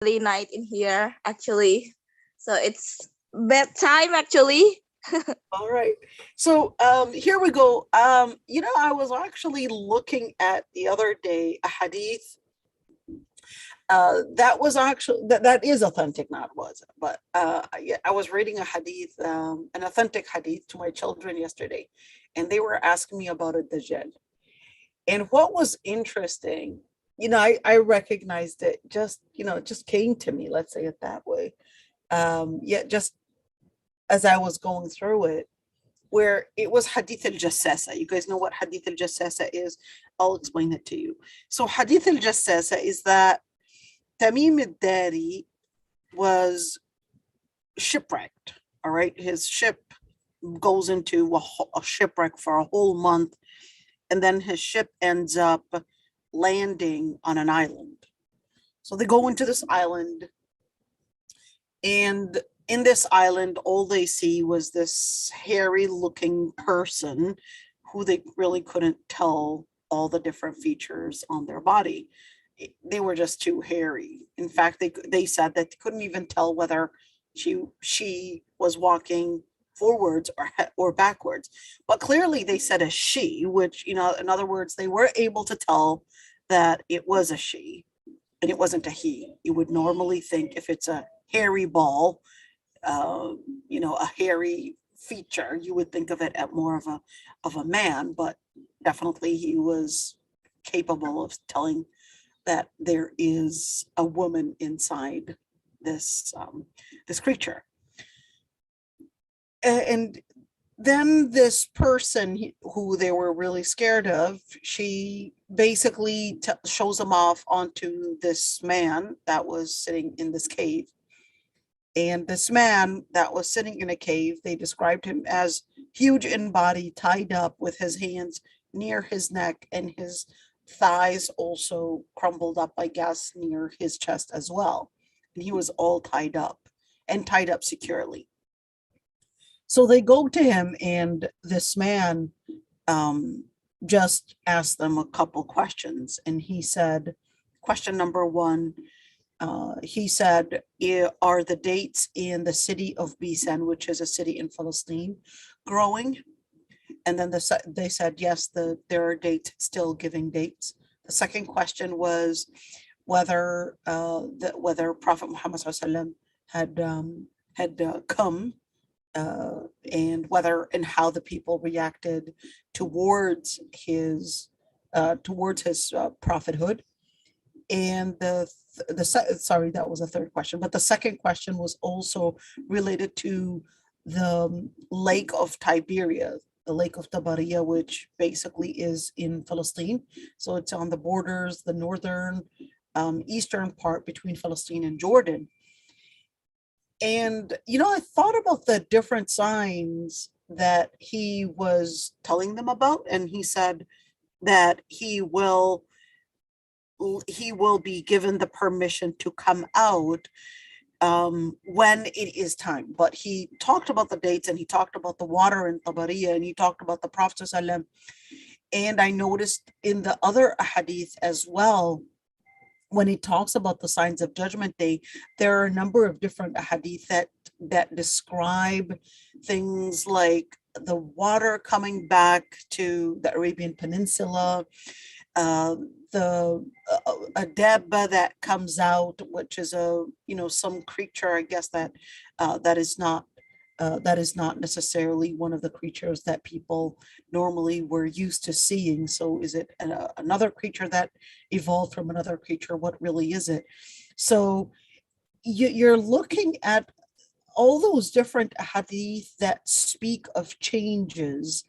early night in here, actually. So it's bedtime, actually. All right. So here we go. I was actually looking at the other day a hadith that was actually that is authentic, not was, but yeah, I was reading a hadith, an authentic hadith to my children yesterday, and they were asking me about a dajjal. And what was interesting, I recognized it just, it just came to me, let's say it that way. Yeah, just as I was going through it, where it was Hadith al Jassasa. You guys know what Hadith al Jassasa is? I'll explain it to you. So, Hadith al Jassasa is that Tamim al Dari was shipwrecked. All right. His ship goes into a shipwreck for a whole month, and then his ship ends up landing on an island. So they go into this island, and in this island, all they see was this hairy looking person who they really couldn't tell all the different features on their body. They were just too hairy. In fact, they said that they couldn't even tell whether she was walking forwards or backwards. But clearly they said a she, which, in other words, they were able to tell that it was a she and it wasn't a he. You would normally think if it's a hairy ball, uh, a hairy feature, you would think of it at more of a man, but definitely he was capable of telling that there is a woman inside this creature. And then this person who they were really scared of, she basically shows them off onto this man that was sitting in this cave. And this man that was sitting in a cave, they described him as huge in body, tied up with his hands near his neck, and his thighs also crumbled up, I guess, near his chest as well. And he was all tied up and tied up securely. So they go to him, and this man um, just asked them a couple questions. And he said, question number one, he said, are the dates in the city of Bisan, which is a city in Palestine, growing? And then they said, yes, there are dates still giving dates. The second question was whether Prophet Muhammad had come, and whether and how the people reacted towards his prophethood. And sorry, that was a third question, but the second question was also related to the Lake of Tiberias, the Lake of Tabaria, which basically is in Palestine. So it's on the borders, the northern, eastern part between Palestine and Jordan. And, I thought about the different signs that he was telling them about. And he said that he will be given the permission to come out when it is time. But he talked about the dates, and he talked about the water in Tabariya, and he talked about the Prophet ﷺ. And I noticed in the other hadith as well, when he talks about the signs of Judgment Day, there are a number of different hadith that describe things like the water coming back to the Arabian Peninsula, the a debba that comes out, which is some creature, I guess, that is not necessarily one of the creatures that people normally were used to seeing. So is it another creature that evolved from another creature? What really is it? So you're looking at all those different hadith that speak of changes,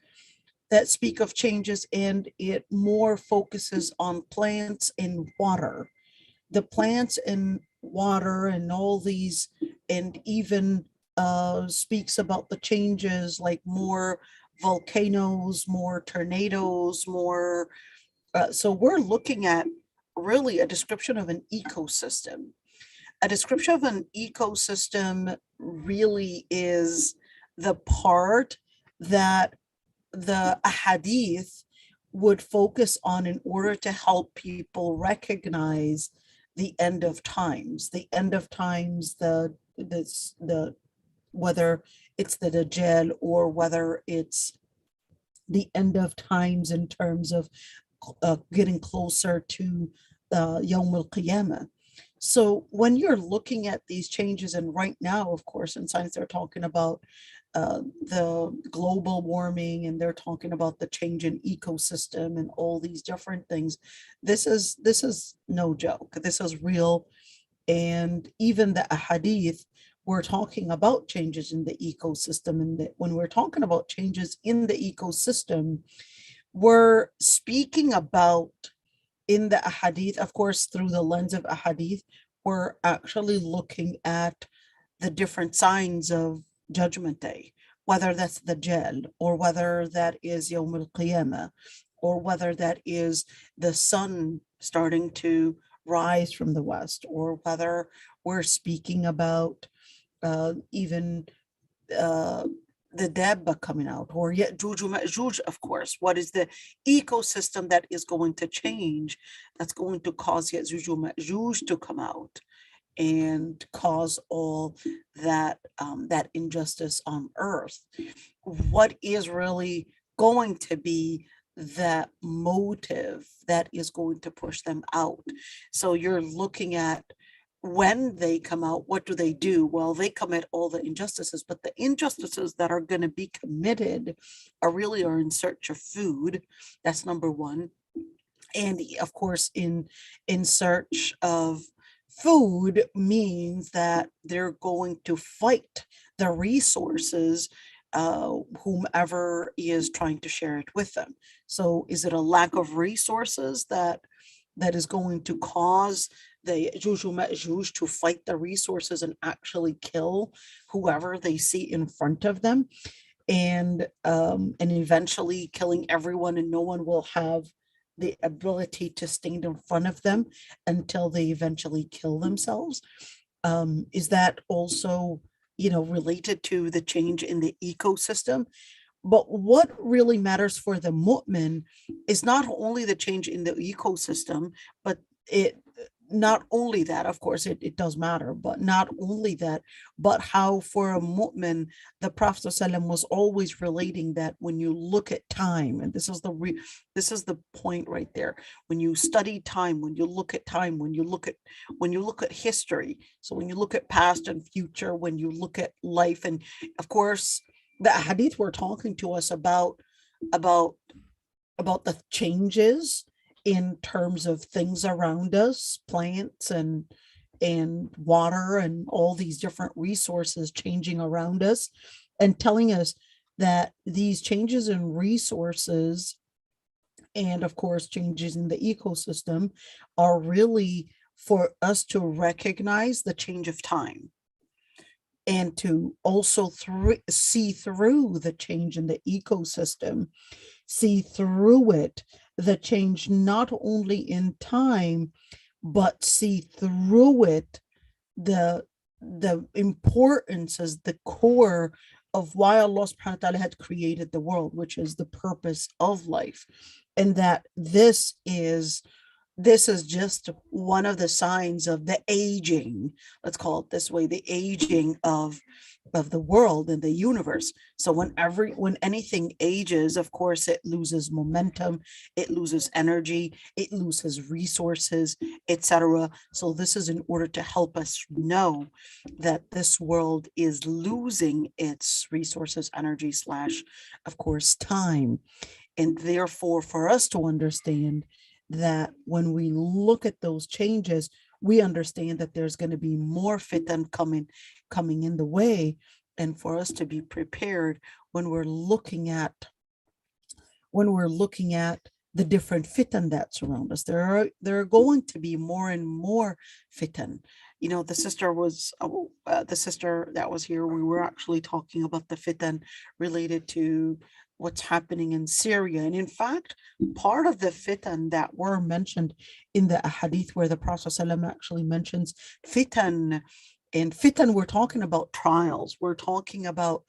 and it more focuses on plants and water. The plants and water and all these, and even speaks about the changes, like more volcanoes, more tornadoes, more. So we're looking at really a description of an ecosystem. A description of an ecosystem really is the part that the hadith would focus on in order to help people recognize the end of times, the whether it's the Dajjal or whether it's the end of times in terms of getting closer to Yawm al-Qiyamah. So when you're looking at these changes, and right now, of course, in science, they're talking about the global warming, and they're talking about the change in ecosystem and all these different things. This is no joke. This is real. And even the ahadith, we're talking about changes in the ecosystem. And that when we're talking about changes in the ecosystem, we're speaking about in the ahadith, of course, through the lens of ahadith, we're actually looking at the different signs of Judgment Day, whether that's the Jal, or whether that is Yawm al-Qiyamah, or whether that is the sun starting to rise from the west, or whether we're speaking about even uh, the Dabba coming out, or yet Ma'juj, of course. What is the ecosystem that is going to change, that's going to cause Ya'juj Ma'juj to come out and cause all that that injustice on earth? What is really going to be that motive that is going to push them out? So you're looking at when they come out, what do they do? Well, they commit all the injustices, but the injustices that are going to be committed are in search of food. That's number one. And of course, in search of food means that they're going to fight the resources, whomever is trying to share it with them. So is it a lack of resources that is going to cause the Juju Ma'juj to fight the resources and actually kill whoever they see in front of them, and eventually killing everyone, and no one will have the ability to stand in front of them until they eventually kill themselves? Is that also, related to the change in the ecosystem? But what really matters for the mu'min is not only the change in the ecosystem, but it not only that, of course, it does matter, but not only that, but how for a mu'min, the Prophet ﷺ was always relating that when you look at time, and this is the point right there. When you study time, when you look at time, when you look at history, so when you look at past and future, when you look at life, and of course, the hadith were talking to us about the changes in terms of things around us, plants and water and all these different resources changing around us, and telling us that these changes in resources and of course changes in the ecosystem are really for us to recognize the change of time, and to also see through the change in the ecosystem, see through it, the change not only in time, but see through it the importance as the core of why Allah subhanahu wa ta'ala had created the world, which is the purpose of life. And that this is just one of the signs of the aging, let's call it this way, the aging of the world and the universe. So when anything ages, of course, it loses momentum, it loses energy, it loses resources, etc. So this is in order to help us know that this world is losing its resources, energy slash, of course, time. And therefore, for us to understand that when we look at those changes, we understand that there's going to be more fitan coming in the way, and for us to be prepared when we're looking at the different fitan that surround us. There are going to be more and more fitan. The sister that was here, we were actually talking about the fitan related to what's happening in Syria. And in fact, part of the fitan that were mentioned in the hadith, where the Prophet ﷺ actually mentions fitan And fitan, we're talking about trials. We're talking about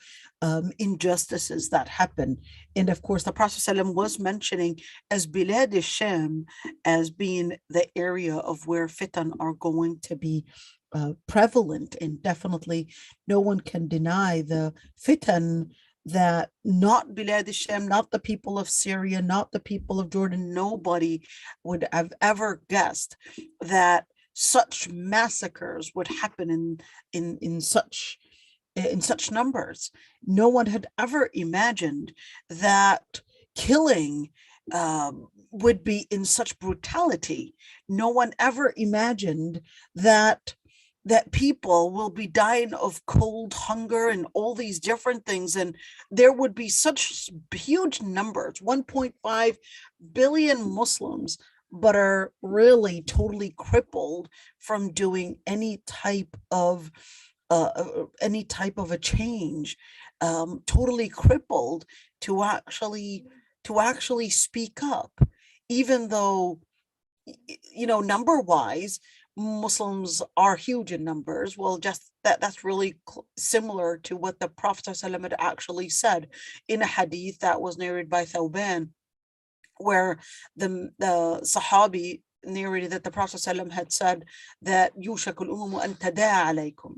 injustices that happen. And of course, the Prophet ﷺ was mentioning as Bilad al-Sham as being the area of where fitan are going to be prevalent. And definitely no one can deny the fitan that not Bilad al-Sham, not the people of Syria, not the people of Jordan, nobody would have ever guessed that such massacres would happen in such numbers. No one had ever imagined that killing would be in such brutality. No one ever imagined that people will be dying of cold, hunger, and all these different things, and there would be such huge numbers, 1.5 billion Muslims, but are really totally crippled from doing any type of a change, totally crippled to actually speak up, even though number wise Muslims are huge in numbers. Well, just that's really similar to what the Prophet ﷺ had actually said in a hadith that was narrated by Thawban, where the Sahabi narrated that the Prophet ﷺ had said that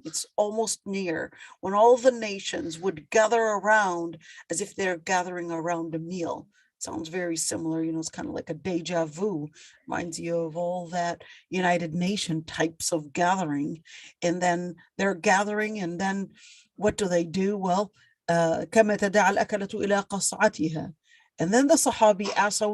it's almost near when all the nations would gather around as if they're gathering around a meal. Sounds very similar, it's kind of like a deja vu, reminds you of all that United Nation types of gathering. And then they're gathering, and then what do? Well, كما تداعى الأكلة إلى قصعتها. And then the Sahabi asked, are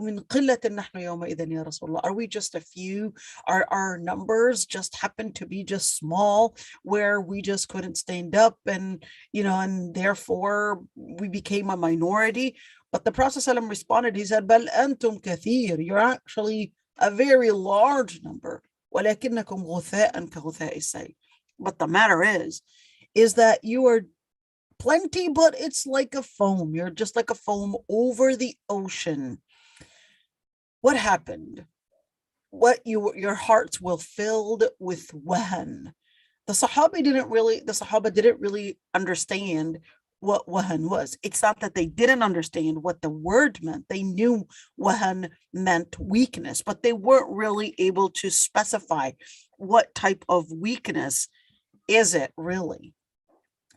we just a few? Are our numbers just happen to be just small, where we just couldn't stand up, and and therefore we became a minority? But the Prophet ﷺ responded, he said, بل أنتم كثير, you're actually a very large number. ولكنكم غثاء كغثاء السيل. But the matter is that you are plenty, but it's like a foam. You're just like a foam over the ocean. What happened? Your hearts will filled with wahan. The Sahaba didn't really understand what wahan was. It's not that they didn't understand what the word meant. They knew wahan meant weakness, but they weren't really able to specify what type of weakness is it really.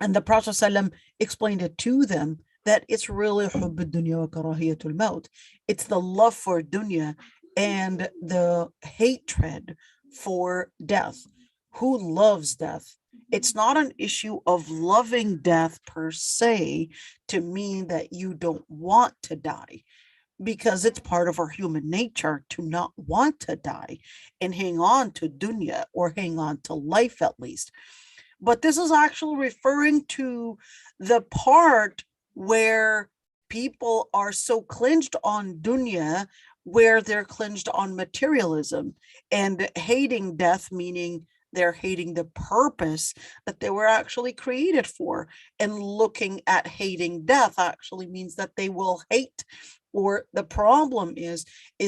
And the Prophet ﷺ explained it to them that it's really حب الدنيا وكراهية الموت. It's the love for dunya and the hatred for death. Who loves death? It's not an issue of loving death per se to mean that you don't want to die, because it's part of our human nature to not want to die and hang on to dunya, or hang on to life at least. But this is actually referring to the part where people are so clinged on dunya, where they're clinged on materialism, and hating death, meaning they're hating the purpose that they were actually created for. And looking at hating death actually means that they will hate, or the problem is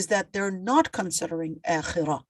that they're not considering akhirah.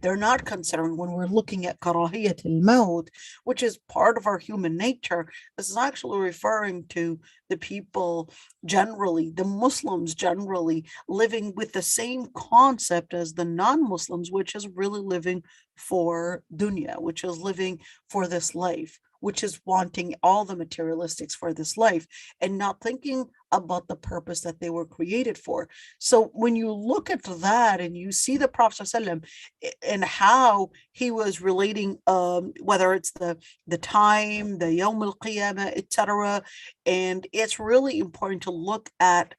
They're not considering, when we're looking at karahiyat al-maut, which is part of our human nature, this is actually referring to the people generally, the Muslims generally, living with the same concept as the non-Muslims, which is really living for dunya, which is living for this life, which is wanting all the materialistics for this life and not thinking about the purpose that they were created for. So when you look at that and you see the Prophet ﷺ and how he was relating, whether it's the time, the Yawm al-Qiyamah, etc., and it's really important to look at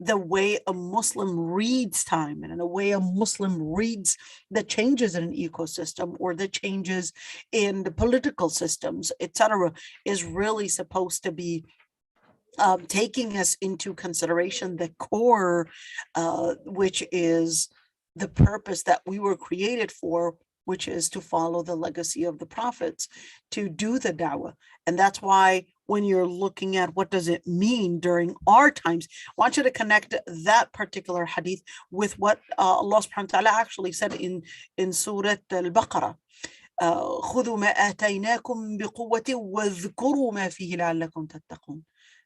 the way a Muslim reads time, and in a way a Muslim reads the changes in an ecosystem, or the changes in the political systems, etc., is really supposed to be taking us into consideration the core, which is the purpose that we were created for, which is to follow the legacy of the prophets, to do the da'wah. And that's why when you're looking at what does it mean during our times, I want you to connect that particular hadith with what Allah subhanahu wa ta'ala actually said in Surah Al-Baqarah. خذوا ما آتيناكم بقوة واذكروا ما فيه لعلكم تتقون.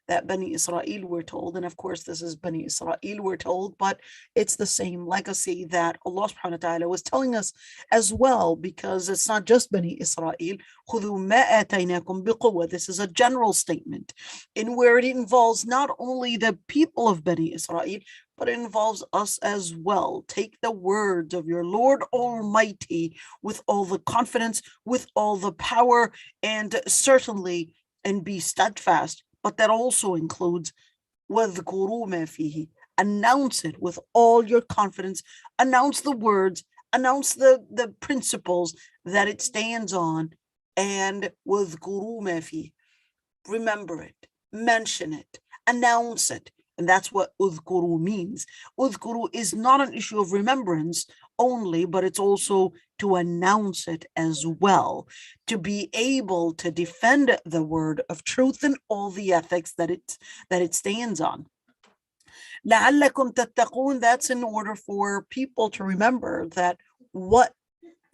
That Bani Israel we're told, and of course this is Bani Israel we're told, but it's the same legacy that Allah subhanahu wa ta'ala was telling us as well, because it's not just Bani Israel. خذوا ما آتيناكم بقوة. This is a general statement in where it involves not only the people of Bani Israel, but it involves us as well. Take the words of your Lord Almighty with all the confidence, with all the power, and certainly, and be steadfast. But that also includes وَاذْكُرُوا مَا فِيهِ. Announce it with all your confidence. Announce the words. Announce the principles that it stands on. And وَاذْكُرُوا مَا فِيهِ. Remember it. Mention it. Announce it. And that's what udhkuru means. Udhkuru is not an issue of remembrance only, but it's also to announce it as well, to be able to defend the word of truth and all the ethics that it stands on. لعلكم تتقون, that's in order for people to remember that what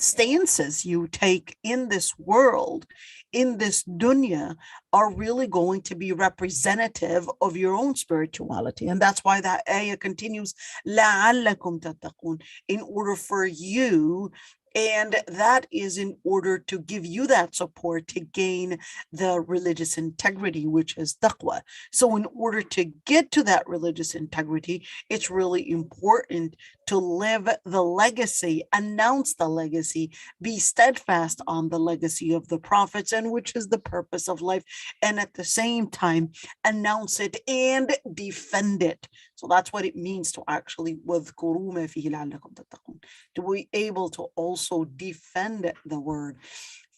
stances you take in this world, in this dunya, are really going to be representative of your own spirituality. And that's why that ayah continues, لَعَلَّكُمْ تَتَّقُونَ, in order for you, and that is in order to give you that support to gain the religious integrity, which is taqwa. So in order to get to that religious integrity, it's really important to live the legacy, announce the legacy, be steadfast on the legacy of the prophets, and which is the purpose of life, and at the same time announce it and defend it. So that's what it means to actually وَاذْكُرُوا مَا فِيهِ لَعَلَّكُمْ تَتَّقُونَ, to be able to also defend the word,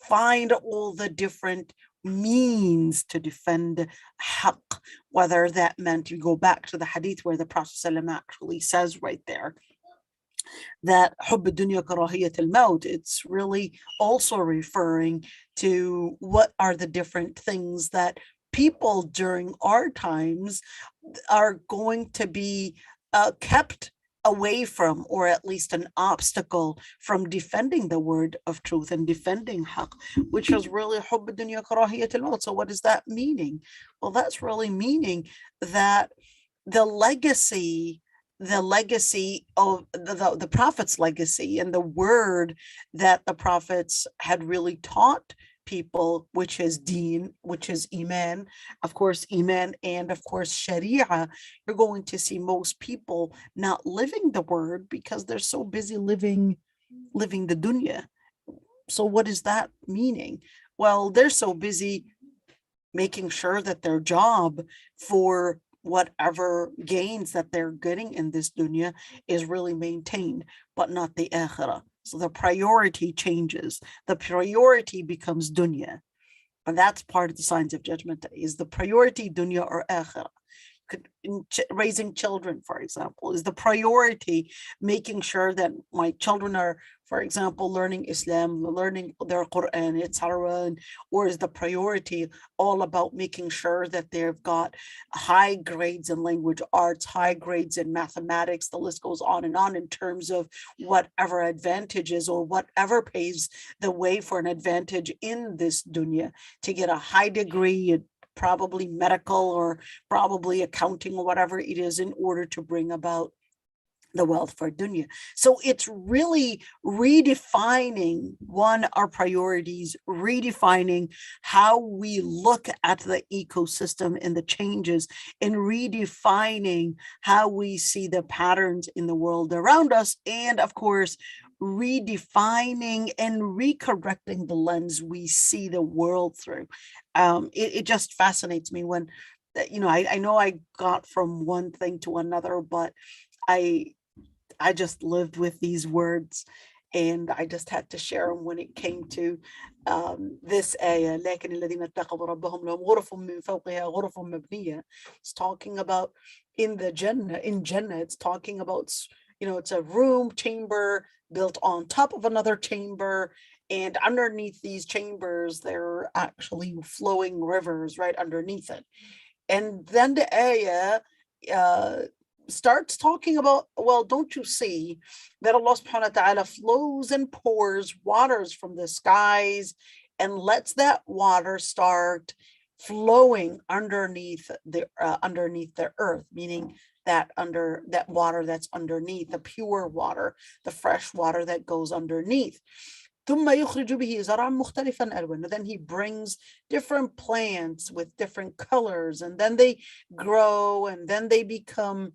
find all the different means to defend haqq, whether that meant, you go back to the hadith where the Prophet ﷺ actually says right there that حب الدنيا كراهية الموت, it's really also referring to what are the different things that people during our times are going to be kept away from, or at least an obstacle from defending the word of truth and defending haqq, which is really حب الدنيا كراهية الموت. So what is that meaning? Well, that's really meaning that the legacy of the prophet's legacy and the word that the prophets had really taught people, which is deen, which is iman, of course, iman, and of course, sharia, you're going to see most people not living the word because they're so busy living the dunya. So what is that meaning? Well, they're so busy making sure that their job for whatever gains that they're getting in this dunya is really maintained, but not the akhirah. So the priority changes. The priority becomes dunya. And that's part of the signs of judgment day, is the priority dunya or akhirah. Raising children, for example, is the priority making sure that my children are, for example, learning Islam, learning their Quran, etc., or is the priority all about making sure that they've got high grades in language arts, high grades in mathematics, the list goes on in terms of whatever advantages or whatever paves the way for an advantage in this dunya, to get a high degree, probably medical or probably accounting or whatever it is, in order to bring about the wealth for dunya. So it's really redefining our priorities, redefining how we look at the ecosystem and the changes, and redefining how we see the patterns in the world around us, and of course redefining and recorrecting the lens we see the world through. It just fascinates me when, I know I got from one thing to another, but I just lived with these words, and I just had to share them when it came to this ayah. لكن الذين اتقوا ربهم لهم غرف من فوقها غرف مبنية. It's talking about in Jannah, it's talking about, it's a room, chamber built on top of another chamber, and underneath these chambers there are actually flowing rivers right underneath it. And then the ayah starts talking about, well, don't you see that Allah subhanahu wa ta'ala flows and pours waters from the skies and lets that water start flowing underneath the earth, meaning that under that water that's underneath, the pure water, the fresh water that goes underneath. ثم يخرج به زرعا مختلفا ألوانه. Then he brings different plants with different colors, and then they grow, and then they become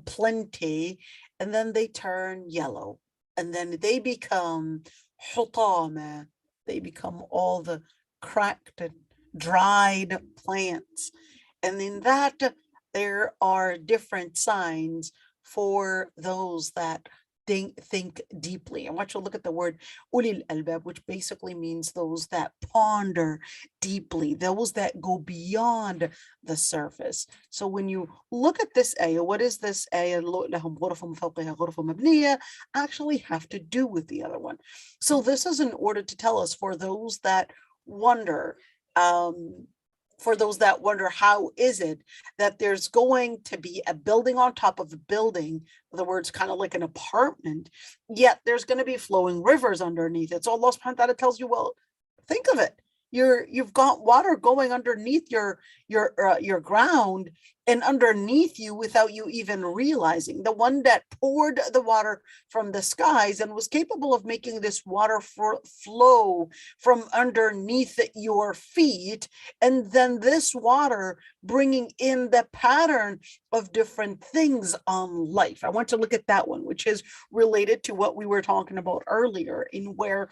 plenty, and then they turn yellow, and then they become حطامة. They become all the cracked and dried plants. And in that, there are different signs for those that think deeply. I want you to look at the word ulil albab, which basically means those that ponder deeply, those that go beyond the surface. So when you look at this ayah, what is this ayah? Actually have to do with the other one. So this is in order to tell us, for those that wonder, how is it that there's going to be a building on top of a building, in other words, kind of like an apartment, yet there's going to be flowing rivers underneath it. So Allah subhanahu wa ta'ala tells you, well, think of it. You've got water going underneath your ground and underneath you without you even realizing. The one that poured the water from the skies and was capable of making this water flow from underneath your feet, and then this water bringing in the pattern of different things on life. I want to look at that one, which is related to what we were talking about earlier, in where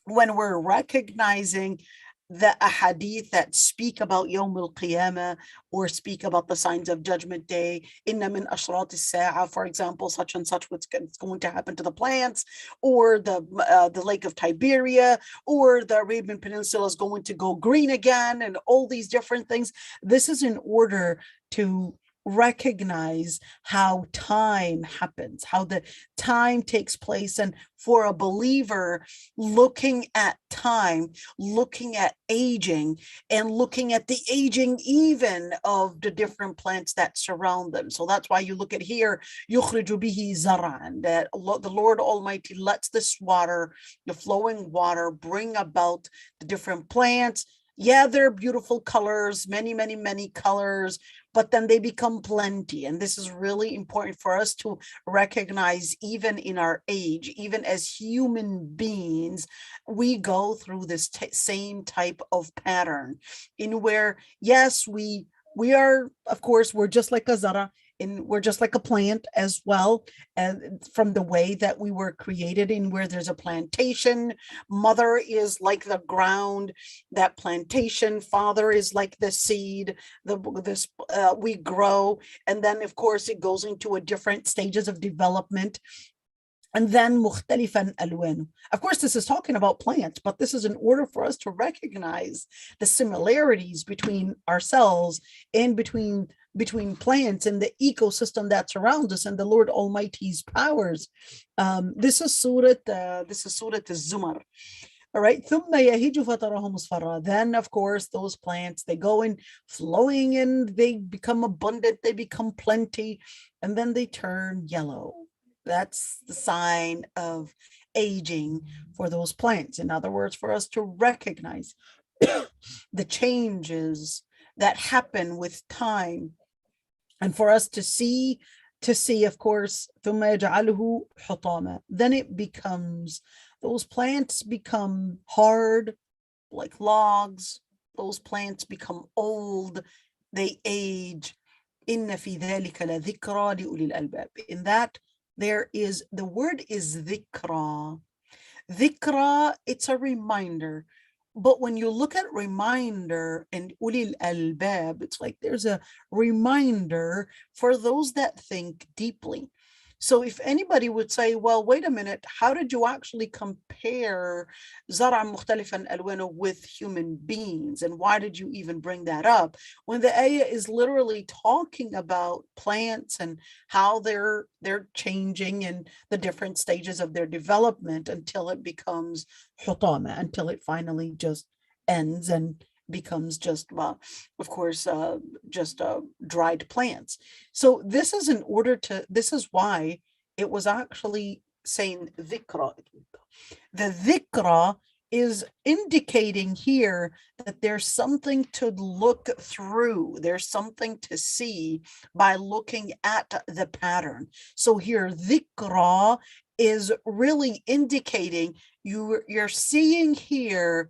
when we're recognizing the ahadith that speak about Yawm al-Qiyamah or speak about the signs of Judgment Day, inna min ashrat as-sa'a, for example, such and such, what's going to happen to the plants, or the Lake of Tiberia, or the Arabian Peninsula is going to go green again, and all these different things. This is in order to recognize how time happens, how the time takes place. And for a believer, looking at time, looking at aging, and looking at the aging even of the different plants that surround them. So that's why you look at here, يخرج به زرعا, that the Lord Almighty lets this water, the flowing water, bring about the different plants. Yeah, they're beautiful colors, many, many, many colors, but then they become plenty. And this is really important for us to recognize, even in our age, even as human beings, we go through this same type of pattern, in where, yes, we are, of course, we're just like a zara, and we're just like a plant as well, and from the way that we were created, in where there's a plantation. Mother is like the ground, that plantation. Father is like the seed. We grow, and then of course it goes into a different stages of development. And then مختلفا ألوانه. Of course, this is talking about plants, but this is in order for us to recognize the similarities between ourselves and between plants and the ecosystem that surrounds us and the Lord Almighty's powers. This is Surah Az-Zumar. All right. ثم يهيج فتراه مصفرا. Then, of course, those plants, they go in flowing and they become abundant, they become plenty, and then they turn yellow. That's the sign of aging for those plants. In other words, for us to recognize the changes that happen with time, and for us to see, of course, ثم يجعله حطاما. Then it becomes, those plants become hard like logs. Those plants become old. They age. إن في ذلك لذكرى لأولي الألباب. In that, there is, the word is dhikra. Dhikra, it's a reminder. But when you look at reminder and ulil albab, it's like there's a reminder for those that think deeply. So if anybody would say, well, wait a minute, how did you actually compare Zara Mukhtalifan Alwano with human beings? And why did you even bring that up? When the ayah is literally talking about plants and how they're changing and the different stages of their development until it becomes hutama, until it finally just ends and becomes just, of course, just dried plants. So this is in order to, this is why it was actually saying dhikra. The dhikra is indicating here that there's something to look through, there's something to see by looking at the pattern. So here, dhikra is really indicating you're seeing here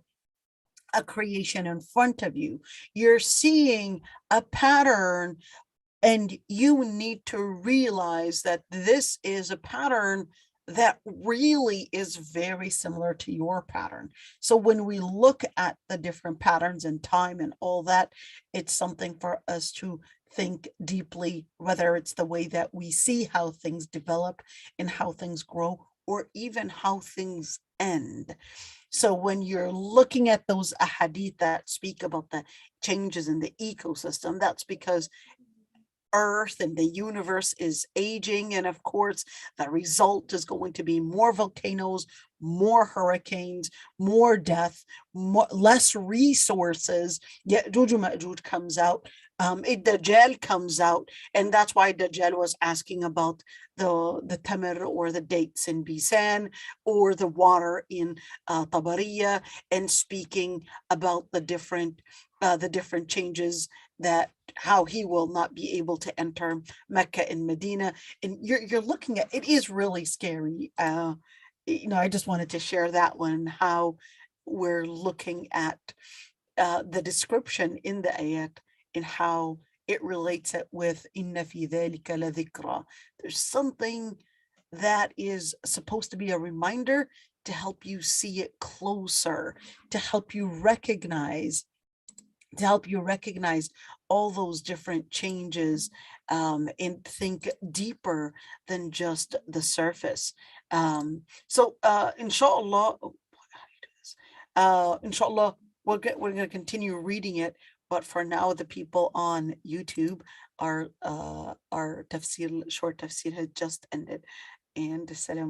a creation in front of you. You're seeing a pattern, and you need to realize that this is a pattern that really is very similar to your pattern. So when we look at the different patterns in time and all that, it's something for us to think deeply, whether it's the way that we see how things develop and how things grow, or even how things end. So when you're looking at those ahadith that speak about the changes in the ecosystem, that's because Earth and the universe is aging. And of course, the result is going to be more volcanoes, more hurricanes, more death, less resources. Ya'juj Ma'juj comes out. Dajjal comes out. And that's why Dajjal was asking about the tamar or the dates in Bisan, or the water in Tabariya, and speaking about the different changes, that how he will not be able to enter Mecca and Medina. And you're looking at, it is really scary. I just wanted to share that one, how we're looking at the description in the ayat and how it relates it with inna fi dhalika la dhikra. There's something that is supposed to be a reminder to help you see it closer, to help you recognize all those different changes, and think deeper than just the surface. So inshallah, inshallah, we're going to continue reading it, but for now, the people on YouTube, our tafsir, short tafsir, has just ended. And salam